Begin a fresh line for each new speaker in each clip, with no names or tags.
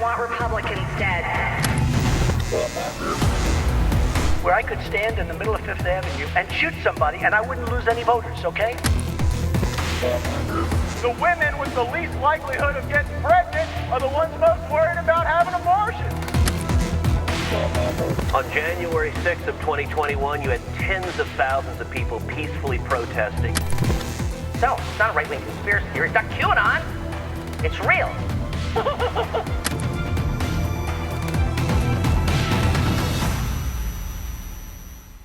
want Republicans dead.
Where I could stand in the middle of Fifth Avenue and shoot somebody and I wouldn't lose any voters, okay?
The women with the least likelihood of getting pregnant are the ones most worried about having abortions.
On January 6th of 2021, you had tens of thousands of people peacefully protesting.
So, it's not a right-wing conspiracy theory. It's not QAnon. It's real.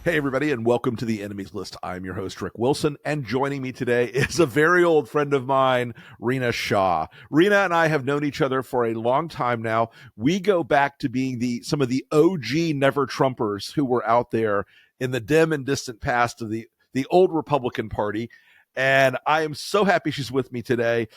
Hey, everybody, and welcome to the Enemies List. I'm your host, Rick Wilson, and joining me today is a very old friend of mine, Rina Shah. Rina and I have known each other for a long time now. We go back to being some of the OG Never-Trumpers who were out there in the dim and distant past of the old Republican Party. And I am so happy she's with me today.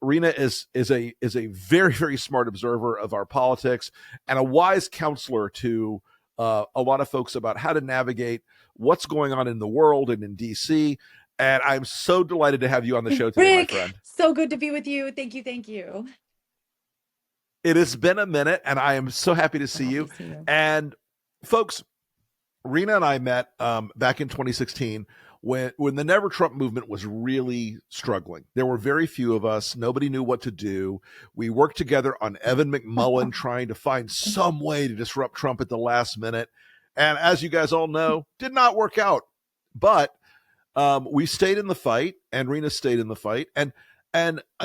Rina is a very, very smart observer of our politics and a wise counselor to a lot of folks about how to navigate what's going on in the world and in D.C. And I'm so delighted to have you on the show today,
Rick,
my friend.
So good to be with you. Thank you. Thank you.
It has been a minute, and I am so happy to see you. And folks, Rina and I met back in 2016 when the Never Trump movement was really struggling. There were very few of us. Nobody knew what to do. We worked together on Evan McMullin trying to find some way to disrupt Trump at the last minute. And as you guys all know, did not work out. But we stayed in the fight, and Rina stayed in the fight. And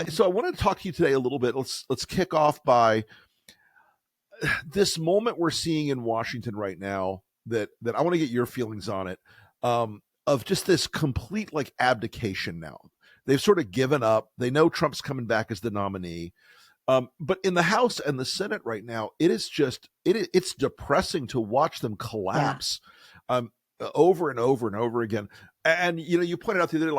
so I want to talk to you today a little bit. Let's kick off by this moment we're seeing in Washington right now that I want to get your feelings on it. Of just this complete abdication now. They've sort of given up. They know Trump's coming back as the nominee. But in the House and the Senate right now, it's depressing to watch them collapse over and over and over again. And you pointed out the other day,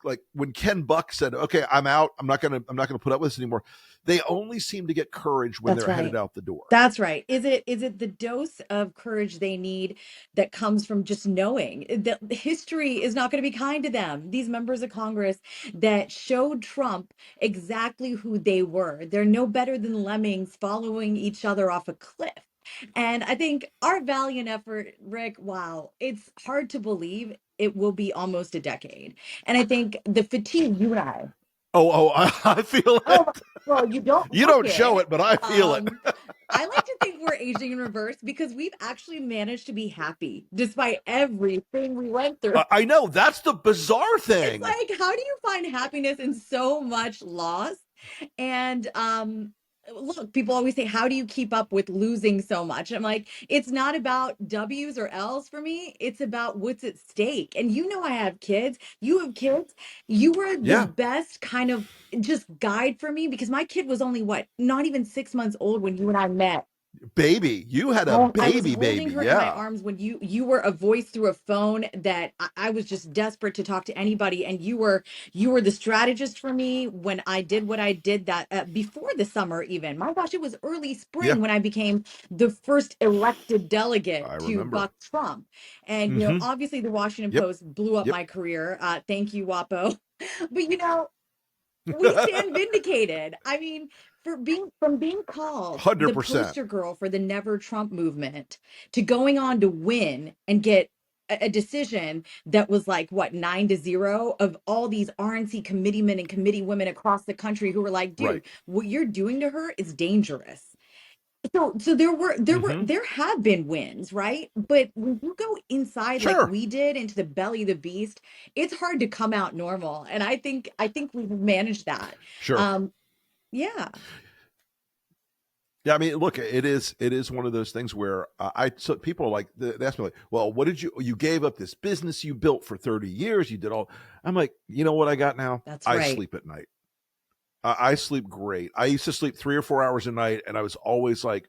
like when Ken Buck said, "Okay, I'm out. I'm not gonna put up with this anymore." They only seem to get courage when they're headed out the door.
That's right. Is it the dose of courage they need that comes from just knowing that history is not going to be kind to them? These members of Congress that showed Trump exactly who they were. They're no better than lemmings following each other off a cliff. And I think our valiant effort, Rick, wow, it's hard to believe it will be almost a decade. And I think the fatigue, you and I.
I feel it.
Oh, well, you don't.
You don't show it, but I feel it.
I like to think we're aging in reverse because we've actually managed to be happy despite everything we went through.
I know. That's the bizarre thing.
It's like, how do you find happiness in so much loss? And look, people always say, how do you keep up with losing so much? I'm like, it's not about W's or L's for me. It's about what's at stake. And I have kids. You have kids. You were the best kind of just guide for me because my kid was only not even 6 months old when you and I met.
Baby, you had a baby.
I was holding her in my arms when you were a voice through a phone that I was just desperate to talk to anybody, and you were the strategist for me when I did what I did that before the summer even. My gosh, it was early spring when I became the first elected delegate to buck Trump, and obviously the Washington Post blew up my career. Thank you, WAPO, but we stand vindicated. I mean, from being called
100%.
the poster girl for the Never Trump movement to going on to win and get a decision that was 9-0 of all these RNC committeemen and committee women across the country who were like, dude, what you're doing to her is dangerous. So there have been wins, right? But when you go inside like we did into the belly of the beast, it's hard to come out normal. And I think we've managed that. Yeah.
Yeah, I mean, look, it is one of those things where so people are like, they ask me well, what did you gave up this business you built for 30 years, you did all. I'm like, you know what I got now?
That's right.
I sleep at night. I sleep great. I used to sleep 3 or 4 hours a night, and I was always like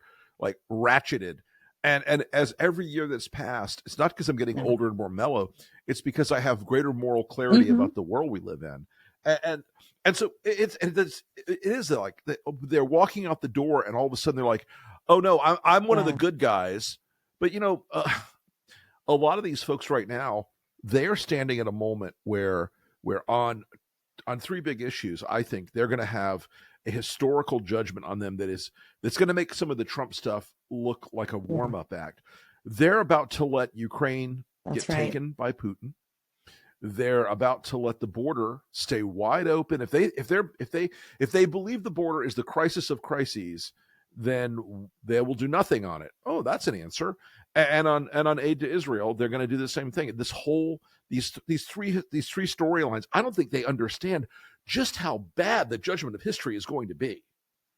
ratcheted. And as every year that's passed, it's not because I'm getting older and more mellow. It's because I have greater moral clarity about the world we live in. And so it is like they're walking out the door, and all of a sudden they're like, "Oh no, I'm one of the good guys." But a lot of these folks right now, they are standing at a moment where on on three big issues, I think they're going to have a historical judgment on them that's going to make some of the Trump stuff look like a
Yeah,
warm up act. They're about to let Ukraine
that's
get
right.
taken by Putin. They're about to let the border stay wide open. If they believe the border is the crisis of crises, then they will do nothing on it. Oh, that's an answer. And on aid to Israel, they're going to do the same thing. These three storylines. I don't think they understand just how bad the judgment of history is going to be.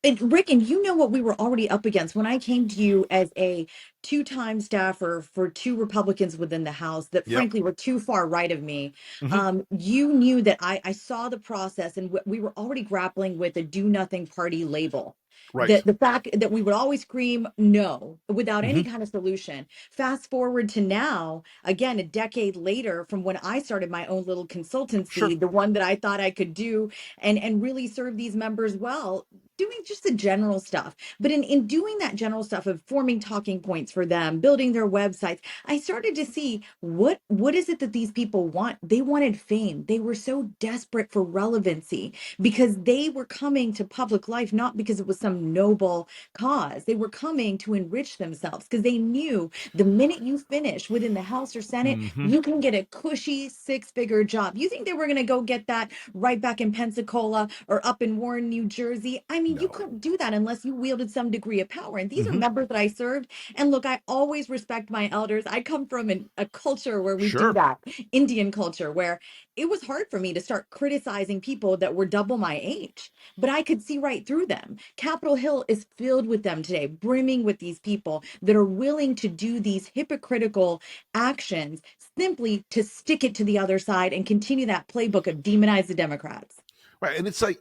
And Rick, and you know what we were already up against when I came to you as a two-time staffer for two Republicans within the House that
Yep.
frankly were too far right of me.
Mm-hmm.
You knew that I saw the process and we were already grappling with a do nothing party label.
Right.
The fact that we would always scream no without any
Mm-hmm.
kind of solution. Fast forward to now, again, a decade later from when I started my own little
Sure.
consultancy, the one that I thought I could do and really serve these members well, doing just the general stuff. But in doing that general stuff of forming talking points for them, building their websites, I started to see what is it that these people want? They wanted fame. They were so desperate for relevancy because they were coming to public life not because it was some noble cause. They were coming to enrich themselves because they knew the minute you finish within the House or Senate,
Mm-hmm.
you can get a cushy six-figure job. You think they were going to go get that right back in Pensacola or up in Warren, New Jersey? I mean, you
No.
couldn't do that unless you wielded some degree of power. And these are
Mm-hmm.
members that I served. And look, I always respect my elders. I come from a culture where we do
Sure.
that, Indian culture, where it was hard for me to start criticizing people that were double my age, but I could see right through them. Capitol Hill is filled with them today, brimming with these people that are willing to do these hypocritical actions simply to stick it to the other side and continue that playbook of demonize the Democrats.
Right. And it's like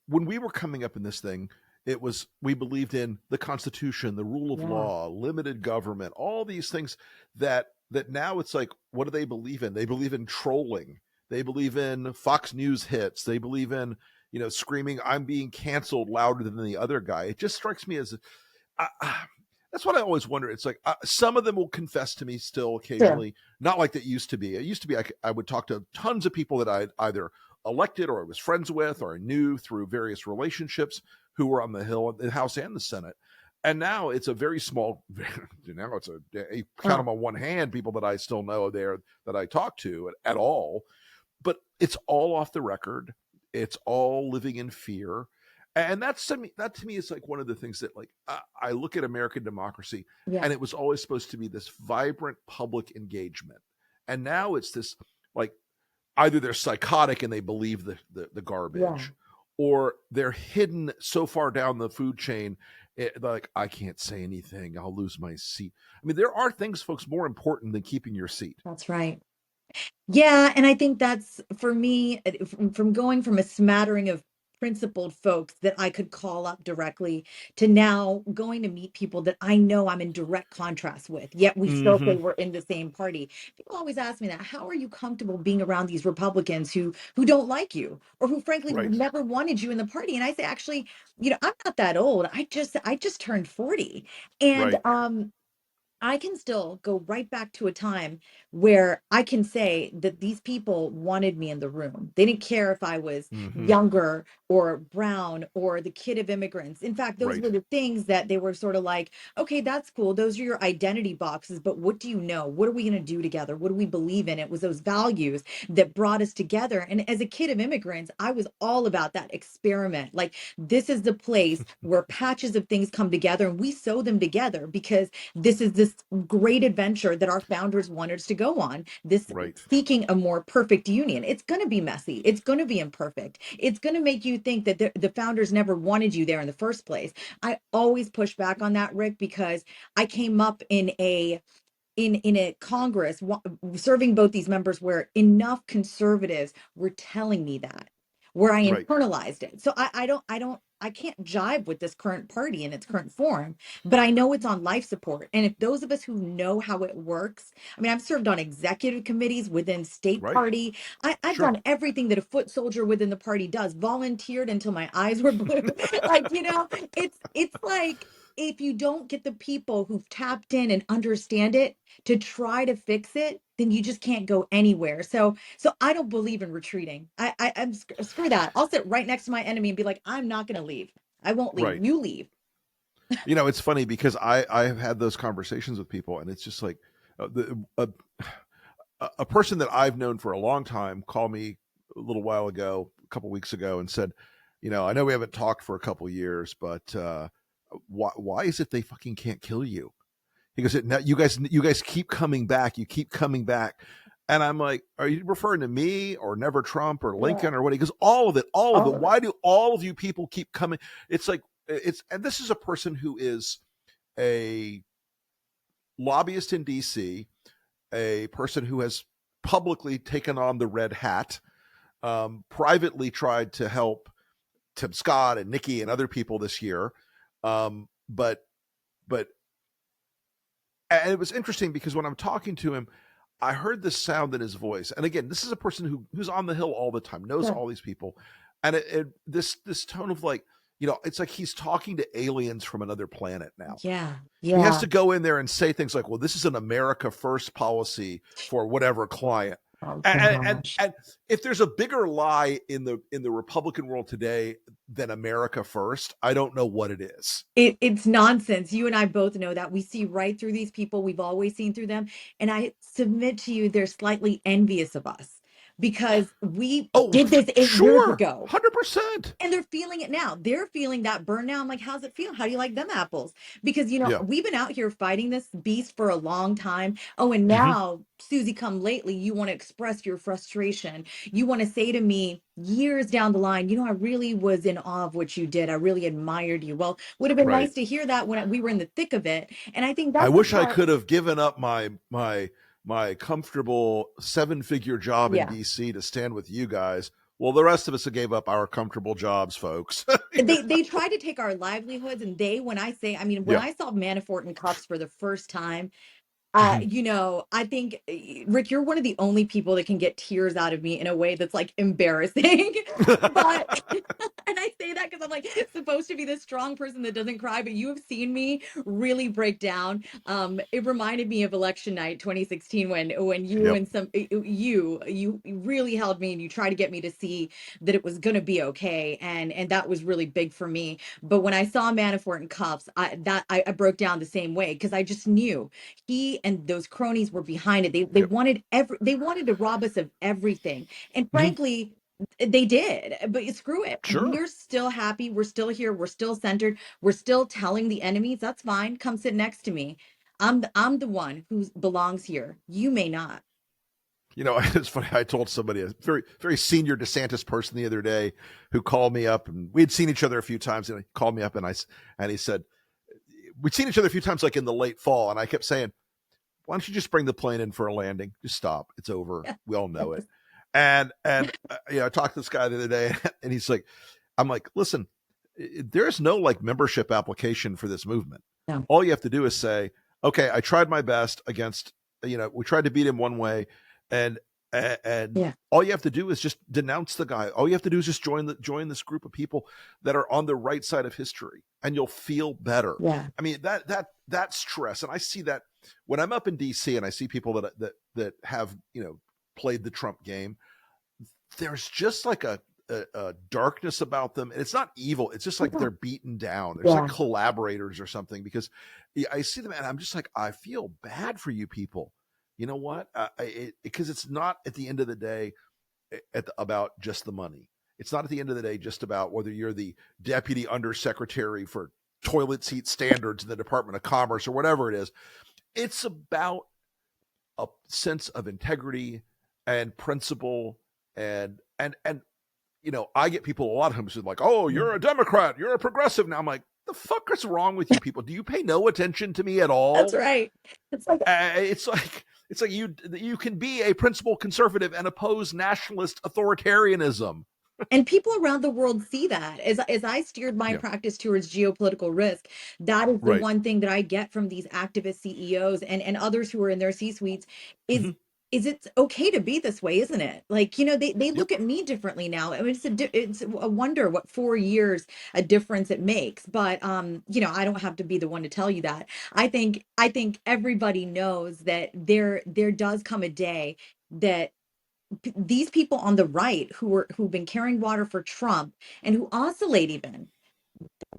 when we were coming up in this thing, it was we believed in the Constitution, the rule of
Yeah,
law, limited government, all these things that now it's like, what do they believe in? They believe in trolling. They believe in Fox News hits. They believe in screaming, "I'm being canceled" louder than the other guy. It just strikes me as I, that's what I always wonder. It's like some of them will confess to me still
sure.
occasionally, not like that used to be. It used to be I would talk to tons of people that I'd either elected or I was friends with or I knew through various relationships who were on the Hill, the House, and the Senate. And now it's a very small. Now it's you count
Oh,
them on one hand. People that I still know there that I talk to at all, but it's all off the record. It's all living in fear, and that to me is like one of the things that like I look at American democracy,
yeah,
and it was always supposed to be this vibrant public engagement, and now it's this like either they're psychotic and they believe the
yeah.
garbage, or they're hidden so far down the food chain. Like I can't say anything, I'll lose my seat. I mean, there are things, folks, more important than keeping your seat.
That's right. Yeah, and I think that's for me from going from a smattering of principled folks that I could call up directly to now going to meet people that I know I'm in direct contrast with, yet we still
Mm-hmm.
say we're in the same party. People always ask me that, how are you comfortable being around these Republicans who don't like you or who frankly
Right.
never wanted you in the party? And I say, actually, I'm not that old. I just turned 40. And
Right.
I can still go right back to a time where I can say that these people wanted me in the room. They didn't care if I was
Mm-hmm.
younger or brown or the kid of immigrants. In fact, those
Right.
were the things that they were sort of like, okay, that's cool. Those are your identity boxes, but what do you know? What are we going to do together? What do we believe in? It was those values that brought us together. And as a kid of immigrants, I was all about that experiment. Like, this is the place where patches of things come together and we sew them together because this is this great adventure that our founders wanted us to go on, this
Right.
seeking a more perfect union. It's going to be messy. It's going to be imperfect. It's going to make you think that the founders never wanted you there in the first place. I always push back on that, Rick, because I came up in a Congress serving both these members where enough conservatives were telling me that, where I
Right.
internalized it. So I can't jive with this current party in its current form, but I know it's on life support. And if those of us who know how it works, I mean, I've served on executive committees within state
Right.
party. I've
Sure.
done everything that a foot soldier within the party does, volunteered until my eyes were blue. Like, it's like if you don't get the people who've tapped in and understand it to try to fix it, then you just can't go anywhere. So I don't believe in retreating. I'm screw that. I'll sit right next to my enemy and be like, I'm not going to leave. I won't leave.
Right.
You leave.
It's funny because I have had those conversations with people, and it's just like a person that I've known for a long time called me a little while ago, a couple weeks ago, and said, I know we haven't talked for a couple years, but why is it they fucking can't kill you? He goes, now you guys keep coming back. You keep coming back. And I'm like, are you referring to me or Never Trump or Lincoln or what? He goes, all of it. Why do all of you people keep coming? It's like, and this is a person who is a lobbyist in DC, a person who has publicly taken on the red hat, privately tried to help Tim Scott and Nikki and other people this year. But and it was interesting because when I'm talking to him, I heard this sound in his voice. And again, this is a person who's on the Hill all the time, knows all these people. And this tone of like, it's like he's talking to aliens from another planet now.
Yeah.
He has to go in there and say things like, well, this is an America First policy for whatever client. And if there's a bigger lie in the Republican world today than America First, I don't know what it is.
It's nonsense. You and I both know that. We see right through these people. We've always seen through them. And I submit to you, they're slightly envious of us because we did this 8 years ago.
100%.
And they're feeling it now. They're feeling that burn now. I'm like, how's it feel? How do you like them apples? Because, we've been out here fighting this beast for a long time. Oh, and now, Susie, come lately, you want to express your frustration. You want to say to me years down the line, I really was in awe of what you did. I really admired you. Well, would have been nice to hear that when we were in the thick of it. And I think that's
I wish I could have given up my comfortable 7-figure job in DC to stand with you guys. Well, the rest of us gave up our comfortable jobs, folks.
They tried to take our livelihoods, and when I saw Manafort in cuffs for the first time, I think, Rick, you're one of the only people that can get tears out of me in a way that's like embarrassing. But, and I say that because I'm like supposed to be this strong person that doesn't cry, but you have seen me really break down. It reminded me of election night 2016 when you and you really held me and you tried to get me to see that it was going to be okay. And that was really big for me. But when I saw Manafort in cuffs, I broke down the same way because I just knew he and those cronies were behind it. They wanted to rob us of everything. And frankly, they did. But screw it.
Sure.
We're still happy. We're still here. We're still centered. We're still telling the enemies, that's fine. Come sit next to me. I'm the one who belongs here. You may not.
It's funny. I told somebody, a very, very senior DeSantis person the other day who called me up, and we'd seen each other a few times, and he called me up and he said, we'd seen each other a few times, like in the late fall. And I kept saying, why don't you just bring the plane in for a landing? Just stop. It's over. We all know it. And I talked to this guy the other day, and he's like, I'm like, listen, there's no like membership application for this movement.
No.
All you have to do is say, okay, I tried my best against, we tried to beat him one way, and all you have to do is just denounce the guy. All you have to do is just join this group of people that are on the right side of history, and you'll feel better.
Yeah.
I mean, that stress, and I see that when I'm up in DC and I see people that have played the Trump game. There's just like a darkness about them, and it's not evil. It's just like they're beaten down. There's like collaborators or something, because I see them and I'm just like, I feel bad for you people. You know what? Because it's not at the end of the day about just the money. It's not at the end of the day just about whether you're the deputy undersecretary for toilet seat standards in the Department of Commerce or whatever it is. It's about a sense of integrity and principle, and I get people a lot of times who are like, oh, you're a Democrat, you're a progressive now. I'm like, the fuck is wrong with you people? Do you pay no attention to me at all?
That's right.
It's like you can be a principled conservative and oppose nationalist authoritarianism.
And people around the world see that. As I steered my practice towards geopolitical risk, that is the one thing that I get from these activist CEOs and others who are in their C-suites is is it's okay to be this way, isn't it? Like, they
Yep.
look at me differently now. I mean, it's a wonder what 4 years a difference it makes. But I don't have to be the one to tell you that. I think everybody knows that there does come a day that these people on the right who've been carrying water for Trump and who oscillate even,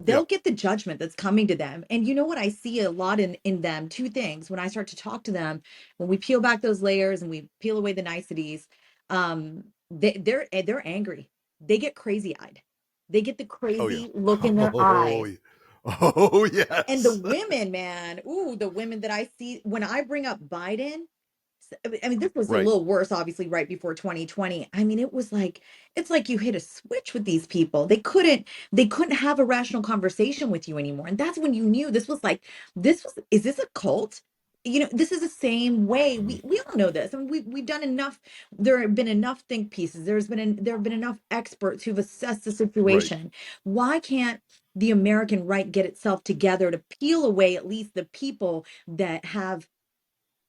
they'll
Yep.
get the judgment that's coming to them. And you know what I see a lot in them? Two things. When I start to talk to them, when we peel back those layers and we peel away the niceties, they're angry. They get crazy eyed. They get the
Oh yeah.
crazy look in their eyes.
Oh
And the
yes.
women, man, ooh, the women that I see when I bring up Biden. I mean, this was a
Right.
little worse, obviously, right before 2020. I mean, it's like you hit a switch with these people. They couldn't have a rational conversation with you anymore. And that's when you knew is this a cult? This is the same way.
Mhm.
We all know this. I mean, we've done enough. There have been enough think pieces. There have been enough experts who've assessed the
Right.
situation. Why can't the American right get itself together to peel away at least the people that have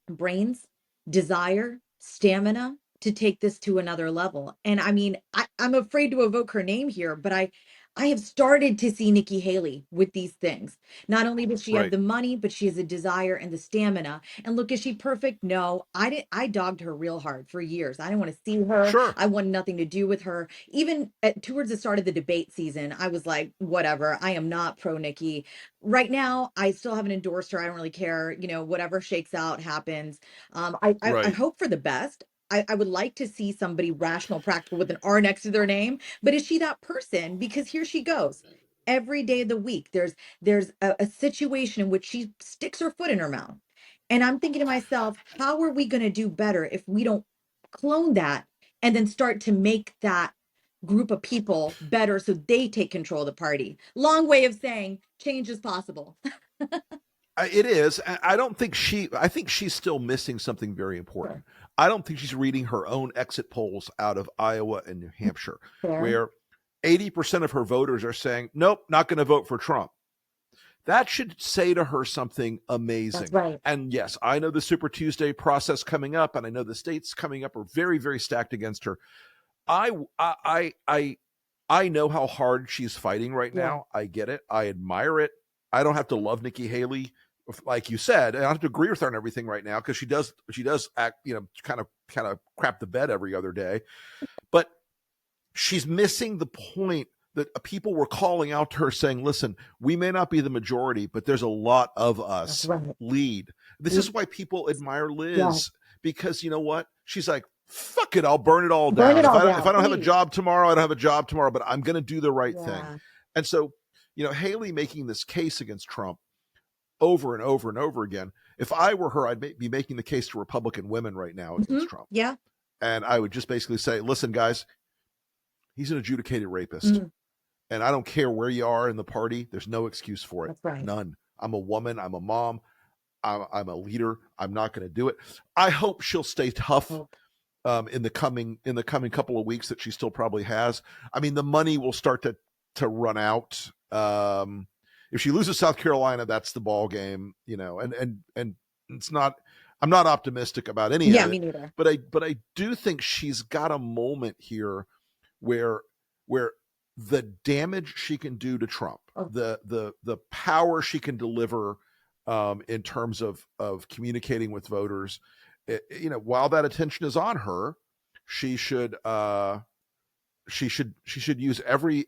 brains, desire, stamina to take this to another level? And I mean, I'm afraid to evoke her name here, but I have started to see Nikki Haley with these things. Not only does she have
Right.
the money, but she has the desire and the stamina. And look, is she perfect? No, I dogged her real hard for years. I didn't want to see her.
Sure.
I wanted nothing to do with her. Even towards the start of the debate season, I was like, whatever. I am not pro Nikki. Right now, I still haven't endorsed her. I don't really care. Whatever shakes out happens. I
Right.
hope for the best. I would like to see somebody rational, practical with an R next to their name. But is she that person? Because here she goes. Every day of the week, there's a situation in which she sticks her foot in her mouth. And I'm thinking to myself, how are we going to do better if we don't clone that and then start to make that group of people better so they take control of the party? Long way of saying change is possible.
It is. I don't think I think she's still missing something very important.
Sure.
I don't think she's reading her own exit polls out of Iowa and New Hampshire,
Fair.
where 80% of her voters are saying, nope, not going to vote for Trump. That should say to her something
That's
amazing.
right.
And yes, I know the Super Tuesday process coming up, and I know the states coming up are very, very stacked against her. I, I, I, I know how hard she's fighting right
Yeah.
now. I get it. I admire it. I don't have to love Nikki Haley, like you said. I don't have to agree with her on everything right now because she does act, kind of crap the bed every other day. But she's missing the point that people were calling out to her saying, listen, we may not be the majority, but there's a lot of
That's
us.
right.
Lead. This is why people admire
Yeah.
Liz, because you know what? She's like, fuck it, I'll burn it all
Burn
down.
it
If
all
I don't have a
please.
job tomorrow, I don't have a job tomorrow, but I'm going to do the right thing.
Yeah.
And so, Haley making this case against Trump over and over and over again. If I were her, I'd be making the case to Republican women right now against Trump.
Yeah.
And I would just basically say, listen, guys, he's an adjudicated rapist.
Mm.
And I don't care where you are in the party. There's no excuse for it.
That's right.
None. I'm a woman. I'm a mom. I'm a leader. I'm not going to do it. I hope she'll stay tough in the coming couple of weeks that she still probably has. I mean, the money will start to run out. If she loses South Carolina, that's the ball game, and it's not. I'm not optimistic about any of it.
Yeah, me neither.
But I do think she's got a moment here where the damage she can do to Trump, the power she can deliver in terms of communicating with voters, while that attention is on her, she should use every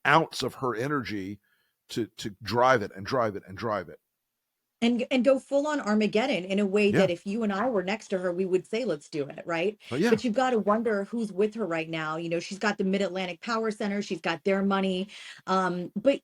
ounce of her energy to drive it and drive it and drive it.
And go full on Armageddon in a way
Yeah.
that if you and I were next to her, we would say, let's do it, right?
Oh, yeah.
But you've got to wonder who's with her right now. She's got the Mid-Atlantic Power Center, she's got their money. But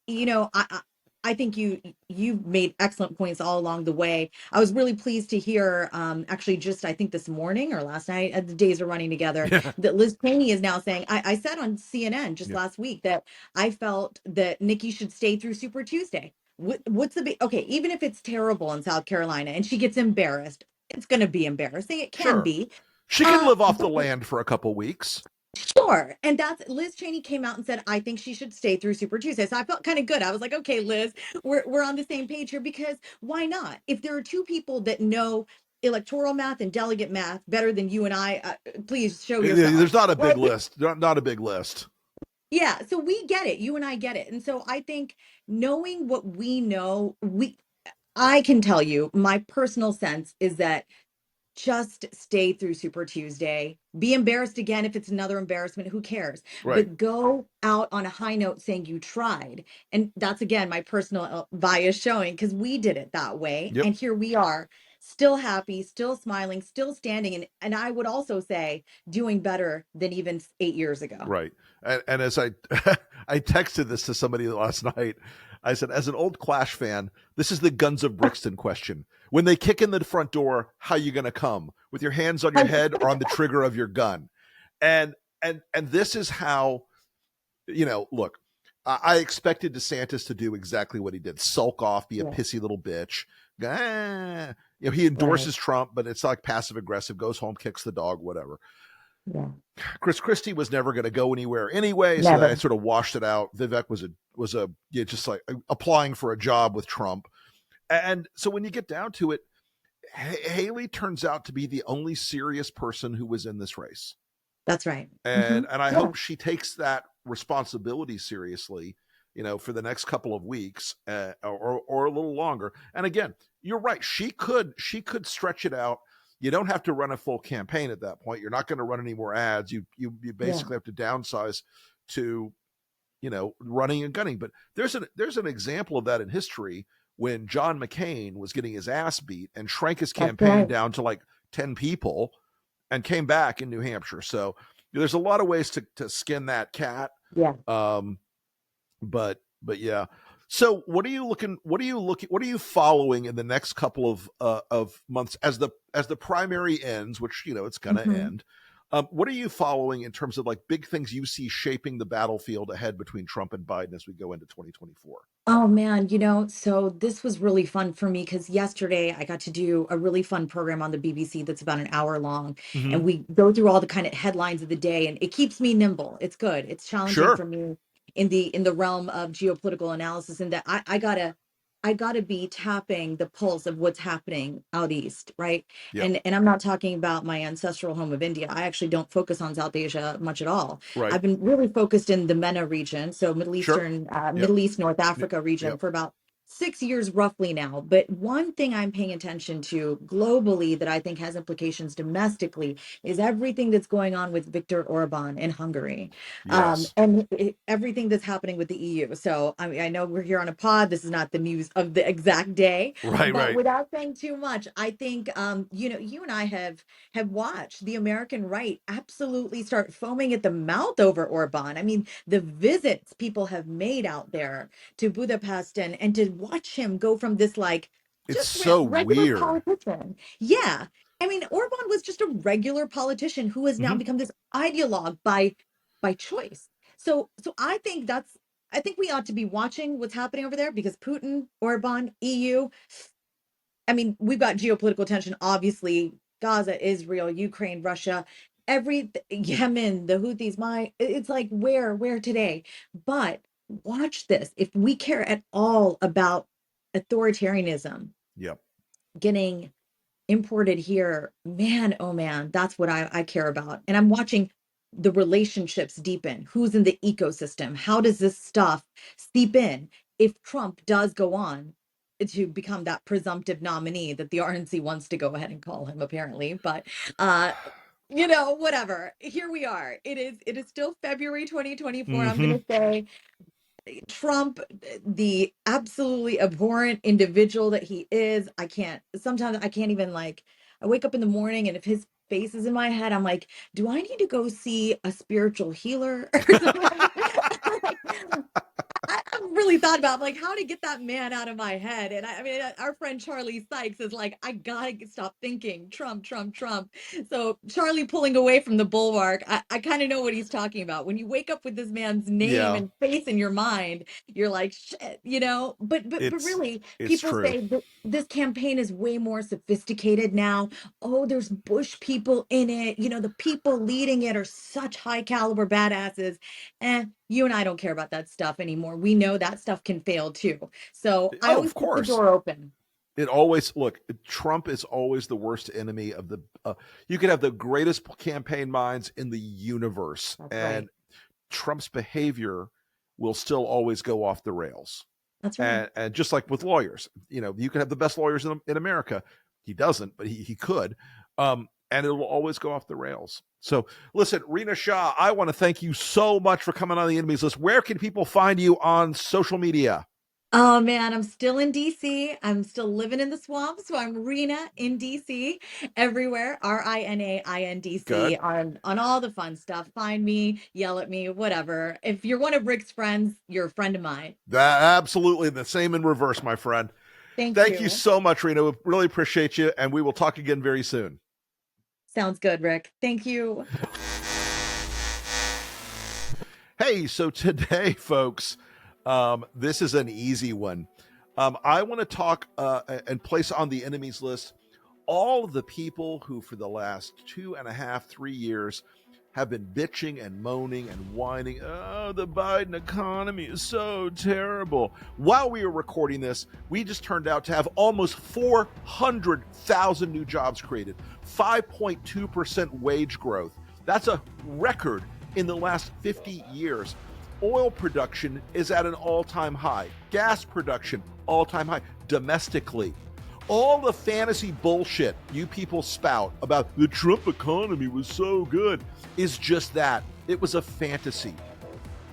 I think you've made excellent points all along the way. I was really pleased to hear, actually, just I think this morning or last night, the days are running together,
Yeah.
that Liz Cheney is now saying. I said on CNN just
Yeah.
last week that I felt that Nikki should stay through Super Tuesday. What's the big, okay, even if it's terrible in South Carolina and she gets embarrassed, it's going to be embarrassing. It can
Sure.
be.
She can live off the
But
land for a couple weeks.
sure. And that's Liz Cheney came out and said, I think she should stay through Super Tuesday. So I felt kind of good. I was like, okay, Liz, we're on the same page here, because why not? If there are two people that know electoral math and delegate math better than you and I. Please show
There's
yourself.
not a big
Right?
list. Not a big list.
Yeah, so we get it. You and I get it. And so I think knowing what we know, I can tell you my personal sense is that just stay through Super Tuesday. Be embarrassed again if it's another embarrassment. Who cares?
Right.
But go out on a high note saying you tried. And that's again my personal bias showing because we did it that way.
Yep.
And here we are, still happy, still smiling, still standing. And I would also say doing better than even 8 years ago.
Right. And as I I texted this to somebody last night, I said, as an old Clash fan, this is the Guns of Brixton question. When they kick in the front door, how you going to come? With your hands on your head or on the trigger of your gun? And this is how, look, I expected DeSantis to do exactly what he did. Sulk off, be a pissy little bitch. He endorses Trump, but it's like passive aggressive, goes home, kicks the dog, whatever.
Yeah.
Chris Christie was never going to go anywhere anyway, so I sort of washed it out. Vivek was just like applying for a job with Trump. And so when you get down to it, Haley turns out to be the only serious person who was in this race.
That's right.
And I hope she takes that responsibility seriously, for the next couple of weeks or a little longer. And again, you're right. She could stretch it out. You don't have to run a full campaign at that point. You're not going to run any more ads. You basically have to downsize to, running and gunning. But there's an example of that in history when John McCain was getting his ass beat and shrank his campaign down to like 10 people and came back in New Hampshire. So there's a lot of ways to skin that cat.
Yeah.
But yeah. So what are you following in the next couple of months as the primary ends, which it's going to end? What are you following in terms of like big things you see shaping the battlefield ahead between Trump and Biden as we go into 2024?
Oh man, so this was really fun for me because yesterday I got to do a really fun program on the BBC that's about an hour long.
Mm-hmm.
And we go through all the kind of headlines of the day, and it keeps me nimble. It's good. It's challenging for me in the realm of geopolitical analysis, and that I gotta be tapping the pulse of what's happening out east, right?
Yep.
And I'm not talking about my ancestral home of India. I actually don't focus on South Asia much at all.
Right.
I've been really focused in the MENA region, so Middle Eastern, Middle East, North Africa region for about 6 years roughly now. But one thing I'm paying attention to globally that I think has implications domestically is everything that's going on with Viktor Orban in Hungary. And everything that's happening with the EU. So I mean, I know we're here on a pod. This is not the news of the exact day. But without saying too much, I think you and I have watched the American right absolutely start foaming at the mouth over Orban. I mean, the visits people have made out there to Budapest and to watch him go from this like
it's so
regular
weird
politician. Yeah. I mean, Orban was just a regular politician who has now become this ideologue by choice. So I think we ought to be watching what's happening over there because Putin, Orban, EU. I mean, we've got geopolitical tension, obviously, Gaza, Israel, Ukraine, Russia, Yemen, the Houthis, it's like where today? But watch this. If we care at all about authoritarianism getting imported here, man, oh man, that's what I care about. And I'm watching the relationships deepen. Who's in the ecosystem? How does this stuff seep in? If Trump does go on to become that presumptive nominee that the RNC wants to go ahead and call him, apparently, but whatever. Here we are. It is still February 2024. I'm gonna say Trump, the absolutely abhorrent individual that he is. Sometimes I can't even I wake up in the morning and if his face is in my head, I'm like, do I need to go see a spiritual healer or something? I've really thought about how to get that man out of my head. And I mean, our friend Charlie Sykes is like, I gotta stop thinking Trump, Trump, Trump. So Charlie pulling away from the bulwark, I kind of know what he's talking about. When you wake up with this man's name and face in your mind, you're like, shit, But really, people say that this campaign is way more sophisticated now. Oh, there's Bush people in it. The people leading it are such high caliber badasses. You and I don't care about that stuff anymore. We know that stuff can fail too. So I always keep the door open.
It always look. Trump is always the worst enemy of the. You could have the greatest campaign minds in the universe,
That's
and
right.
Trump's behavior will still always go off the rails.
That's right.
And just like with lawyers, you could have the best lawyers in America. He doesn't, but he could. And it will always go off the rails. So listen, Rina Shah, I want to thank you so much for coming on the enemies list. Where can people find you on social media?
Oh man, I'm still in DC. I'm still living in the swamp. So I'm Rena in DC everywhere. RINAINDC
Good.
on all the fun stuff. Find me, yell at me, whatever. If you're one of Rick's friends, you're a friend of mine.
Absolutely. The same in reverse, my friend.
Thank
Thank you
you.
so much, Rena. We really appreciate you. And we will talk again very soon.
Sounds good, Rick. Thank you.
Hey, so today, folks, this is an easy one. I want to talk and place on the enemies list all of the people who, for the last 2.5, 3 years, have been bitching and moaning and whining. Oh, the Biden economy is so terrible. While we were recording this, we just turned out to have almost 400,000 new jobs created, 5.2% wage growth. That's a record in the last 50 years. Oil production is at an all-time high. Gas production, all-time high. Domestically, all the fantasy bullshit you people spout about the Trump economy was so good is just that. It was a fantasy.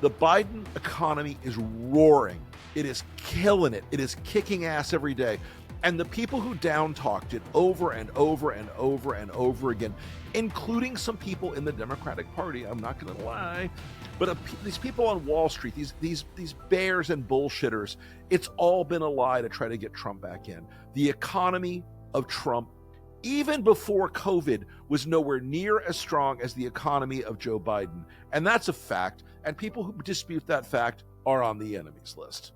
The Biden economy is roaring. It is killing it. It is kicking ass every day. And the people who down-talked it over and over and over and over again, including some people in the Democratic Party, I'm not going to lie, but these people on Wall Street, these bears and bullshitters, it's all been a lie to try to get Trump back in. The economy of Trump, even before COVID, was nowhere near as strong as the economy of Joe Biden. And that's a fact. And people who dispute that fact are on the enemies list.